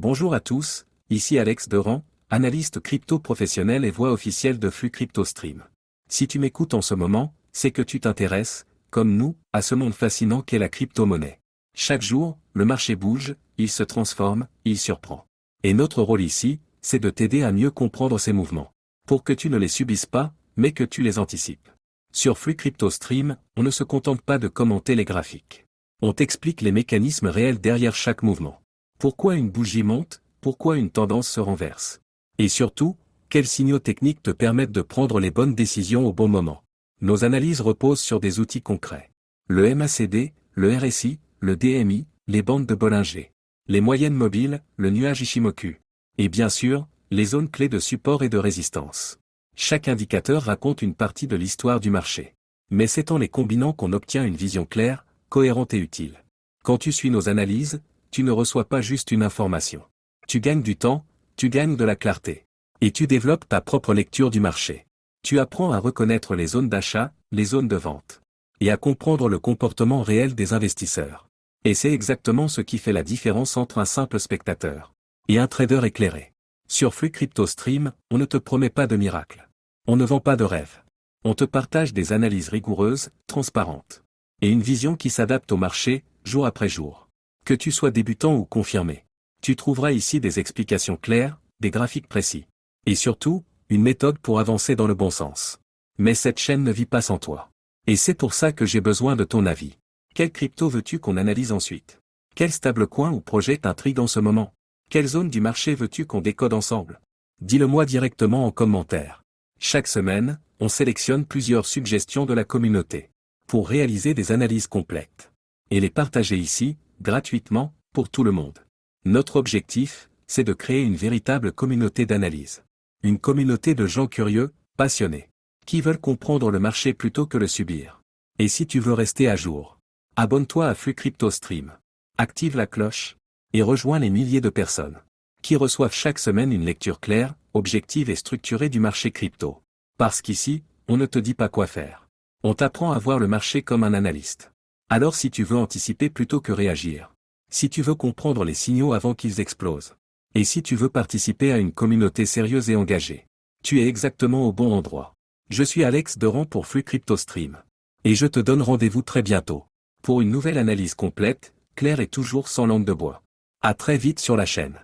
Bonjour à tous, ici Alex Deran, analyste crypto professionnel et voix officielle de Flux Crypto Stream. Si tu m'écoutes en ce moment, c'est que tu t'intéresses, comme nous, à ce monde fascinant qu'est la crypto-monnaie. Chaque jour, le marché bouge, il se transforme, il surprend. Et notre rôle ici, c'est de t'aider à mieux comprendre ces mouvements. Pour que tu ne les subisses pas, mais que tu les anticipes. Sur Flux Crypto Stream, on ne se contente pas de commenter les graphiques. On t'explique les mécanismes réels derrière chaque mouvement. Pourquoi une bougie monte, pourquoi une tendance se renverse. Et surtout, quels signaux techniques te permettent de prendre les bonnes décisions au bon moment. Nos analyses reposent sur des outils concrets. Le MACD, le RSI, le DMI, les bandes de Bollinger. Les moyennes mobiles, le nuage Ishimoku. Et bien sûr, les zones clés de support et de résistance. Chaque indicateur raconte une partie de l'histoire du marché. Mais c'est en les combinant qu'on obtient une vision claire, cohérente et utile. Quand tu suis nos analyses, tu ne reçois pas juste une information. Tu gagnes du temps, tu gagnes de la clarté. Et tu développes ta propre lecture du marché. Tu apprends à reconnaître les zones d'achat, les zones de vente. Et à comprendre le comportement réel des investisseurs. Et c'est exactement ce qui fait la différence entre un simple spectateur et un trader éclairé. Sur Flux Crypto Stream, on ne te promet pas de miracle. On ne vend pas de rêve. On te partage des analyses rigoureuses, transparentes. Et une vision qui s'adapte au marché, jour après jour. Que tu sois débutant ou confirmé. Tu trouveras ici des explications claires, des graphiques précis. Et surtout, une méthode pour avancer dans le bon sens. Mais cette chaîne ne vit pas sans toi. Et c'est pour ça que j'ai besoin de ton avis. Quelle crypto veux-tu qu'on analyse ensuite? Quel stablecoin ou projet t'intrigue en ce moment? Quelle zone du marché veux-tu qu'on décode ensemble? Dis-le-moi directement en commentaire. Chaque semaine, on sélectionne plusieurs suggestions de la communauté pour réaliser des analyses complètes et les partager ici, gratuitement, pour tout le monde. Notre objectif, c'est de créer une véritable communauté d'analyse. Une communauté de gens curieux, passionnés, qui veulent comprendre le marché plutôt que le subir. Et si tu veux rester à jour, abonne-toi à Flux Crypto Stream. Active la cloche et rejoins les milliers de personnes qui reçoivent chaque semaine une lecture claire, objective et structurée du marché crypto. Parce qu'ici, on ne te dit pas quoi faire. On t'apprend à voir le marché comme un analyste. Alors si tu veux anticiper plutôt que réagir, si tu veux comprendre les signaux avant qu'ils explosent, et si tu veux participer à une communauté sérieuse et engagée, tu es exactement au bon endroit. Je suis Alex Deran pour Flux Crypto Stream. Et je te donne rendez-vous très bientôt pour une nouvelle analyse complète, claire et toujours sans langue de bois. À très vite sur la chaîne.